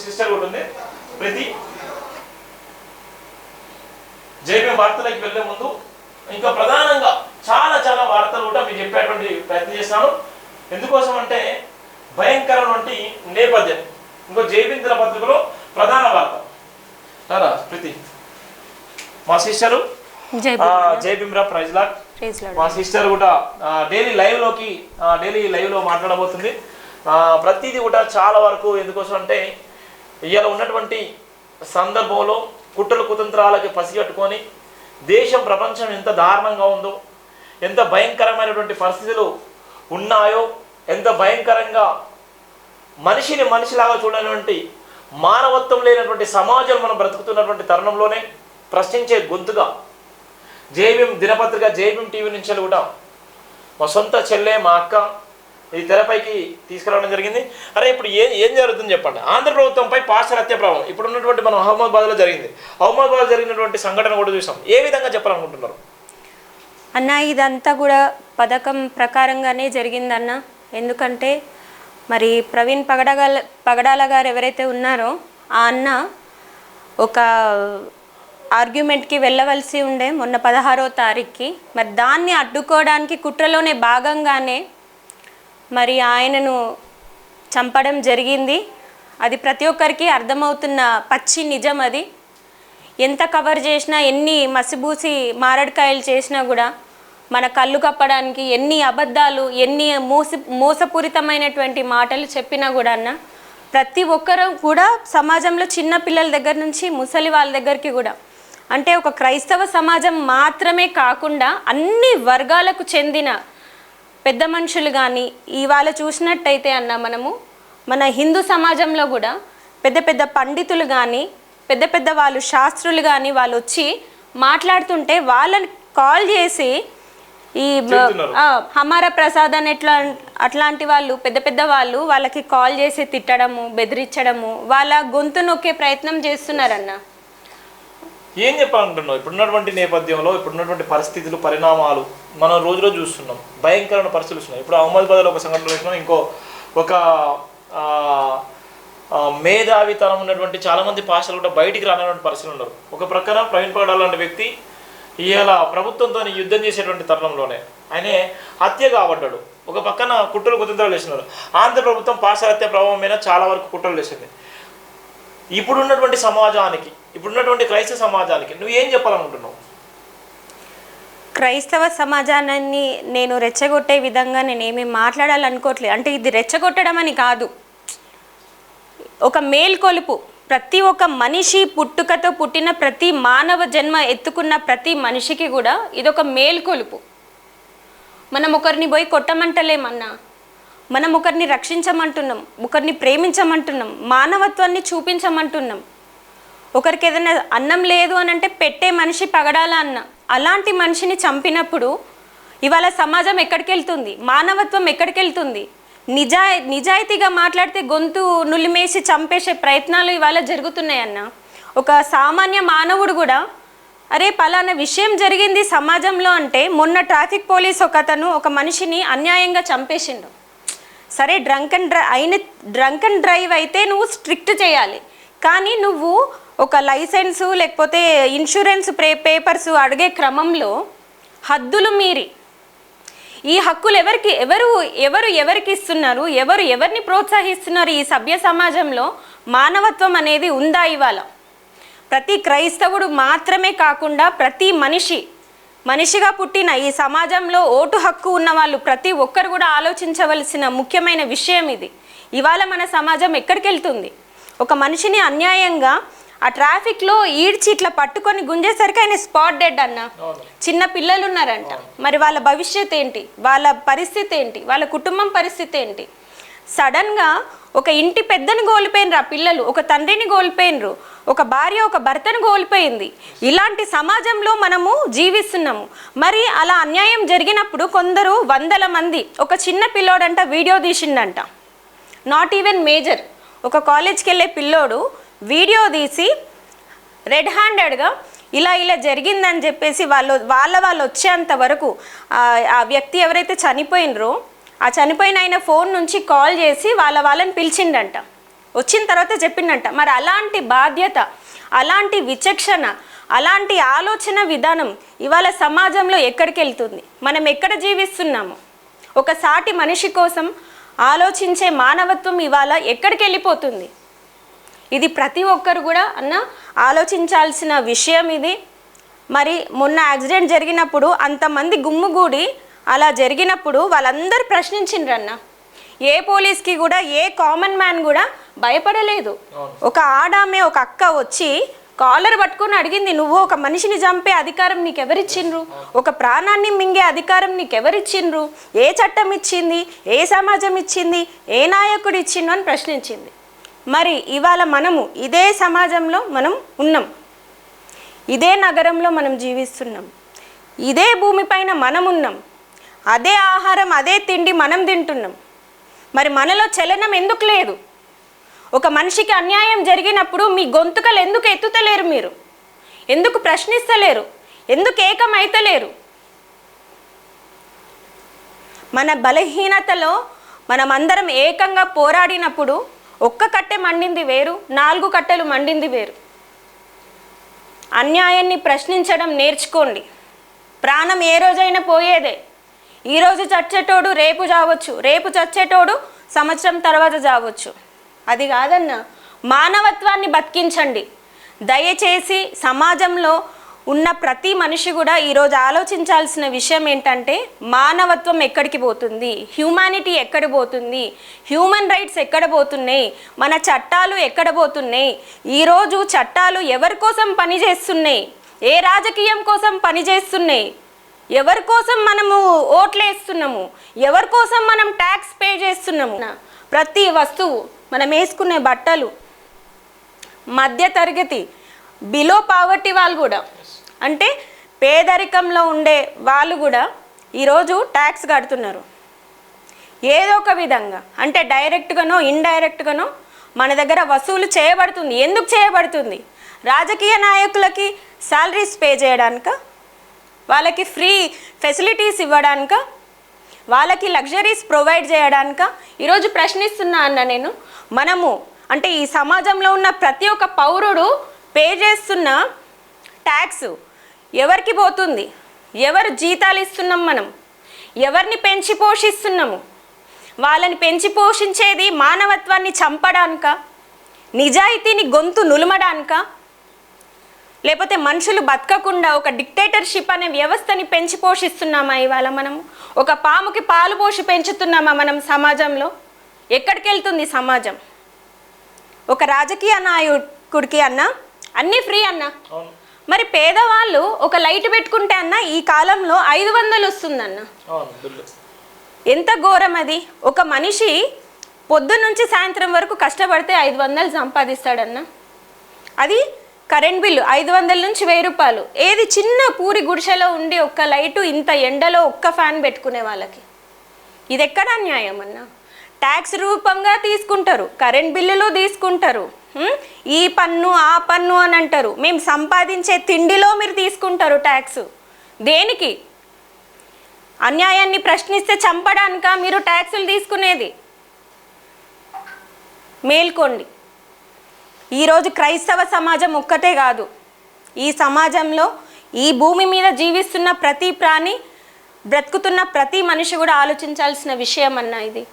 Sister కూడా ఉంది ప్రీతి. JB వార్తలకు వెళ్ళే ముందు ఇంకా ప్రధానంగా చాలా చాలా వార్తలు కూడా మీకు చెప్పేటువంటి ప్రయత్నం చేస్తాను. ఎందుకోసం అంటే భయంకరమైన నేపథ్యం. ఇంకో జేబీ దినపత్రికలో ప్రధాన వార్త రారా ప్రీతి. మా సిస్టరు జై భీమ్రా ప్రైజ్ లాడ్. మా సిస్టర్ కూడా డైలీ లైవ్లో మాట్లాడబోతుంది. ప్రతిదీ కూడా చాలా వరకు ఎందుకోసం అంటే ఇవాళ ఉన్నటువంటి సందర్భంలో కుట్రల కుతంత్రాలకి పసిగట్టుకొని దేశం ప్రపంచం ఎంత దారుణంగా ఉందో, ఎంత భయంకరమైనటువంటి పరిస్థితులు ఉన్నాయో, ఎంత భయంకరంగా మనిషిని మనిషిలాగా చూడనటువంటి మానవత్వం లేనటువంటి సమాజం మనం బ్రతుకుతున్నటువంటి తరుణంలోనే ప్రశ్నించే గొంతుగా జేబీఎం దినపత్రిక జేబీఎం టీవీ నుంచి కూడా మా సొంత చెల్లె మా అక్క ఈ తెరపైకి తీసుకురావడం జరిగింది. అరే ఇప్పుడు ఏం జరుగుతుంది చెప్పండి. ఆంధ్ర ప్రభుత్వంపై పార్షల్ హత్య ప్రభావం ఇప్పుడు ఉన్నటువంటి మనం అహ్మదాబాద్లో జరిగింది. అహ్మదాబాద్ జరిగినటువంటి సంఘటన కూడా చూసాం. ఏ విధంగా చెప్పాలనుకుంటున్నారు అన్న? ఇదంతా కూడా పథకం ప్రకారంగానే జరిగిందన్న. ఎందుకంటే మరి ప్రవీణ్ పగడాల గారు ఎవరైతే ఉన్నారో ఆ అన్న ఒక ఆర్గ్యుమెంట్కి వెళ్ళవలసి ఉండే మొన్న 16వ తారీఖుకి. మరి దాన్ని అడ్డుకోవడానికి కుట్రలోనే భాగంగానే మరి ఆయనను చంపడం జరిగింది. అది ప్రతి ఒక్కరికి అర్థమవుతున్న పచ్చి నిజం. అది ఎంత కవర్ చేసినా, ఎన్ని మసిబూసి మారడికాయలు చేసినా కూడా మన కళ్ళు కప్పడానికి ఎన్ని అబద్ధాలు, ఎన్ని మోసపూరితమైనటువంటి మాటలు చెప్పినా కూడా అన్న ప్రతి ఒక్కరూ కూడా సమాజంలో చిన్న పిల్లల దగ్గర నుంచి ముసలి వాళ్ళ దగ్గరికి కూడా, అంటే ఒక క్రైస్తవ సమాజం మాత్రమే కాకుండా అన్ని వర్గాలకు చెందిన పెద్ద మనుషులు కానీ ఇవాళ చూసినట్టయితే అన్న మనము మన హిందూ సమాజంలో కూడా పెద్ద పెద్ద పండితులు కానీ పెద్ద పెద్ద వాళ్ళు శాస్త్రులు కానీ వాళ్ళు వచ్చి మాట్లాడుతుంటే వాళ్ళని కాల్ చేసి ఈ హమారా ప్రసాద్ అని అట్లాంటి వాళ్ళు పెద్ద పెద్ద వాళ్ళు వాళ్ళకి కాల్ చేసి తిట్టడము, బెదిరించడము, వాళ్ళ గొంతు నొక్కే ప్రయత్నం చేస్తున్నారన్న. ఏం చెప్పాలంటున్నావు? ఇప్పుడున్నటువంటి నేపథ్యంలో ఇప్పుడున్నటువంటి పరిస్థితులు, పరిణామాలు మనం రోజు చూస్తున్నాం. భయంకరమైన పరిస్థితులు వస్తున్నాయి. ఇప్పుడు అహ్మదాబాద్లో ఒక సంఘటన చూస్తున్నాం. ఒక మేధావితనం ఉన్నటువంటి చాలామంది పాస్టర్లు కూడా బయటికి రానటువంటి పరిస్థితులు ఉన్నారు. ఒక ప్రకారం ప్రవీణ్ పగడాల లాంటి వ్యక్తి ఇవాళ ప్రభుత్వంతో యుద్ధం చేసేటువంటి తరుణంలోనే ఆయనే హత్య కాబడ్డాడు. ఒక పక్కన కుట్రలు కుతంత్రాలు వేసినారు. ఆంధ్ర ప్రభుత్వం పాస్టర్ హత్య ప్రభావం మీద చాలా వరకు కుట్రలు వేసింది. ఇప్పుడున్నటువంటి సమాజానికి, ఇప్పుడున్నటువంటి క్రైస్తవ సమాజానికి నువ్వు ఏం చెప్పాలనుకుంటున్నావు? క్రైస్తవ సమాజాన్ని నేను రెచ్చగొట్టే విధంగా నేనేమీ మాట్లాడాలనుకోవట్లేదు. అంటే ఇది రెచ్చగొట్టడం అని కాదు, ఒక మేల్కొలుపు. ప్రతి ఒక్క మనిషి పుట్టుకతో పుట్టిన ప్రతి మానవ జన్మ ఎత్తుకున్న ప్రతి మనిషికి కూడా ఇదొక మేల్కొలుపు. మనం ఒకరిని పోయి కొట్టమంటలేమన్నా, మనం ఒకరిని రక్షించమంటున్నాం, ఒకరిని ప్రేమించమంటున్నాం, మానవత్వాన్ని చూపించమంటున్నాం. ఒకరికి ఏదైనా అన్నం లేదు అని అంటే పెట్టే మనిషి పగడాల అన్న. అలాంటి మనిషిని చంపినప్పుడు ఇవాళ సమాజం ఎక్కడికి వెళ్తుంది? మానవత్వం ఎక్కడికి వెళ్తుంది? నిజాయితీగా మాట్లాడితే గొంతు నులిమేసి చంపేసే ప్రయత్నాలు ఇవాళ జరుగుతున్నాయన్న. ఒక సామాన్య మానవుడు కూడా అరే పలానా విషయం జరిగింది సమాజంలో అంటే, మొన్న ట్రాఫిక్ పోలీస్ ఒక మనిషిని అన్యాయంగా చంపేసిండు. సరే డ్రంక్ అండ్ డ్రైవ్ అయితే నువ్వు స్ట్రిక్ట్ చేయాలి, కానీ నువ్వు ఒక లైసెన్సు లేకపోతే ఇన్సూరెన్స్ పేపర్స్ అడిగే క్రమంలో హద్దులు మీరి ఈ హక్కులు ఎవరికి ఇస్తున్నారు? ఎవరిని ప్రోత్సహిస్తున్నారు? ఈ సభ్య సమాజంలో మానవత్వం అనేది ఉందా? ఇవాళ ప్రతి క్రైస్తవుడు మాత్రమే కాకుండా ప్రతి మనిషిగా పుట్టిన ఈ సమాజంలో ఓటు హక్కు ఉన్న వాళ్ళు ప్రతి ఒక్కరు కూడా ఆలోచించవలసిన ముఖ్యమైన విషయం ఇది. ఇవాళ మన సమాజం ఎక్కడికి వెళ్తుంది? ఒక మనిషిని అన్యాయంగా ఆ ట్రాఫిక్లో ఈడ్చి ఇట్లా పట్టుకొని గుంజేసరికి ఆయన స్పాట్ డెడ్ అన్న. చిన్న పిల్లలు ఉన్నారంట. మరి వాళ్ళ భవిష్యత్ ఏంటి? వాళ్ళ పరిస్థితి ఏంటి? వాళ్ళ కుటుంబం పరిస్థితి ఏంటి? సడన్గా ఒక ఇంటి పెద్దను కోల్పోయినరు ఆ పిల్లలు, ఒక తండ్రిని కోల్పోయినరు, ఒక భార్య ఒక భర్తను కోల్పోయింది. ఇలాంటి సమాజంలో మనము జీవిస్తున్నాము. మరి అలా అన్యాయం జరిగినప్పుడు కొందరు వందల మంది, ఒక చిన్న పిల్లోడంట వీడియో తీసిండంట, నాట్ ఈవెన్ మేజర్, ఒక కాలేజ్కి వెళ్ళే పిల్లోడు వీడియో తీసి రెడ్ హ్యాండెడ్గా ఇలా జరిగిందని చెప్పేసి వాళ్ళు వచ్చేంత వరకు ఆ వ్యక్తి ఎవరైతే చనిపోయినరో ఆ చనిపోయిన ఆయన ఫోన్ నుంచి కాల్ చేసి వాళ్ళని పిలిచిండంట. వచ్చిన తర్వాత చెప్పిండంట. మరి అలాంటి బాధ్యత, అలాంటి విచక్షణ, అలాంటి ఆలోచన విధానం ఇవాళ సమాజంలో ఎక్కడికి వెళ్తుంది? మనం ఎక్కడ జీవిస్తున్నాము? ఒక సాటి మనిషి కోసం ఆలోచించే మానవత్వం ఇవాళ ఎక్కడికి వెళ్ళిపోతుంది? ఇది ప్రతి ఒక్కరు కూడా ఆలోచించాల్సిన విషయం ఇది. మరి మొన్న యాక్సిడెంట్ జరిగినప్పుడు అంతమంది గుమ్ముగూడి అలా జరిగినప్పుడు వాళ్ళందరూ ప్రశ్నించిండ్రన్న. ఏ పోలీస్కి కూడా, ఏ కామన్ మ్యాన్ కూడా భయపడలేదు. ఒక ఆడామె, ఒక అక్క వచ్చి కాలర్ పట్టుకొని అడిగింది, నువ్వు ఒక మనిషిని చంపే అధికారం నీకు ఎవరిచ్చిండ్రు? ఒక ప్రాణాన్ని మింగే అధికారం నీకు ఎవరిచ్చిండ్రు? ఏ చట్టం ఇచ్చింది? ఏ సమాజం ఇచ్చింది? ఏ నాయకుడు ఇచ్చిండు అని ప్రశ్నించింది. మరి ఇవాళ మనము ఇదే సమాజంలో మనం ఉన్నాం, ఇదే నగరంలో మనం జీవిస్తున్నాం, ఇదే భూమిపైన మనం ఉన్నాం, అదే ఆహారం, అదే తిండి మనం తింటున్నాం. మరి మనలో చలనం ఎందుకు లేదు? ఒక మనిషికి అన్యాయం జరిగినప్పుడు మీ గొంతుకలు ఎందుకు ఎత్తుతలేరు? మీరు ఎందుకు ప్రశ్నిస్తలేరు? ఎందుకు ఏకమైతలేరు? మన బలహీనతలో మనమందరం ఏకంగా పోరాడినప్పుడు ఒక్క కట్టె మండింది వేరు, 4 కట్టెలు మండింది వేరు. అన్యాయాన్ని ప్రశ్నించడం నేర్చుకోండి. ప్రాణం ఏ రోజైనా పోయేదే. ఈరోజు చచ్చేటోడు రేపు చావచ్చు, రేపు చచ్చేటోడు సంవత్సరం తర్వాత చావచ్చు. అది కాదన్న, మానవత్వాన్ని బతికించండి. దయచేసి సమాజంలో ఉన్న ప్రతి మనిషి కూడా ఈరోజు ఆలోచించాల్సిన విషయం ఏంటంటే, మానవత్వం ఎక్కడికి పోతుంది, హ్యూమానిటీ ఎక్కడ పోతుంది, హ్యూమన్ రైట్స్ ఎక్కడ పోతున్నాయి, మన చట్టాలు ఎక్కడ పోతున్నాయి? ఈరోజు చట్టాలు ఎవరి కోసం పనిచేస్తున్నాయి? ఏ రాజకీయం కోసం పనిచేస్తున్నాయి? ఎవరి కోసం మనము ఓట్లు వేస్తున్నాము? ఎవరి కోసం మనం ట్యాక్స్ పే చేస్తున్నాము? ప్రతి వస్తువు, మనం వేసుకునే బట్టలు, మధ్యతరగతి, బిలో పావర్టీ వాళ్ళు కూడా, అంటే పేదరికంలో ఉండే వాళ్ళు కూడా ఈరోజు ట్యాక్స్ కడుతున్నారు ఏదో ఒక విధంగా. అంటే డైరెక్ట్గానో ఇండైరెక్ట్గానో మన దగ్గర వసూలు చేయబడుతుంది. ఎందుకు చేయబడుతుంది? రాజకీయ నాయకులకి శాలరీస్ పే చేయడానిక, వాళ్ళకి ఫ్రీ ఫెసిలిటీస్ ఇవ్వడానిక, వాళ్ళకి లగ్జరీస్ ప్రొవైడ్ చేయడానిక? ఈరోజు ప్రశ్నిస్తున్నా అన్న నేను. మనము అంటే ఈ సమాజంలో ఉన్న ప్రతి ఒక్క పౌరుడు పే చేస్తున్న ట్యాక్స్ ఎవరికి పోతుంది? ఎవరు జీతాలు ఇస్తున్నాం? మనం ఎవరిని పెంచి పోషిస్తున్నాము? వాళ్ళని పెంచి పోషించేది మానవత్వాన్ని చంపడానిక, నిజాయితీని గొంతు నులమడానిక, లేకపోతే మనుషులు బతకకుండా ఒక డిక్టేటర్షిప్ అనే వ్యవస్థని పెంచి పోషిస్తున్నామా? ఇవాళ మనము ఒక పాముకి పాలు పోసి పెంచుతున్నామా మనం సమాజంలో? ఎక్కడికి వెళ్తుంది సమాజం? ఒక రాజకీయ నాయకుడికి అన్న అన్నీ ఫ్రీ అన్న, మరి పేదవాళ్ళు ఒక లైట్ పెట్టుకుంటే అన్న ఈ కాలంలో 500 వస్తుందన్న. ఎంత ఘోరం అది! ఒక మనిషి పొద్దున్న నుంచి సాయంత్రం వరకు కష్టపడితే 500 సంపాదిస్తాడన్న. అది కరెంట్ బిల్లు 500 నుంచి 1000 రూపాయలు. ఏది చిన్న పూరి గుడిసెలో ఉండి ఒక్క లైటు, ఇంత ఎండలో ఒక్క ఫ్యాన్ పెట్టుకునే వాళ్ళకి ఇది ఎక్కడ అన్యాయం అన్న? ట్యాక్స్ రూపంగా తీసుకుంటారు, కరెంట్ బిల్లులు తీసుకుంటారు, ఈ పన్ను ఆ పన్ను అని అంటారు. మేము సంపాదించే తిండిలో మీరు తీసుకుంటారు ట్యాక్స్. దేనికి? అన్యాయాన్ని ప్రశ్నిస్తే చంపడానిక మీరు ట్యాక్సులు తీసుకునేది? మేల్కోండి. ఈరోజు క్రైస్తవ సమాజం ఒక్కటే కాదు, ఈ సమాజంలో ఈ భూమి మీద జీవిస్తున్న ప్రతి ప్రాణి, బ్రతుకుతున్న ప్రతి మనిషి కూడా ఆలోచించాల్సిన విషయం అన్న ఇది.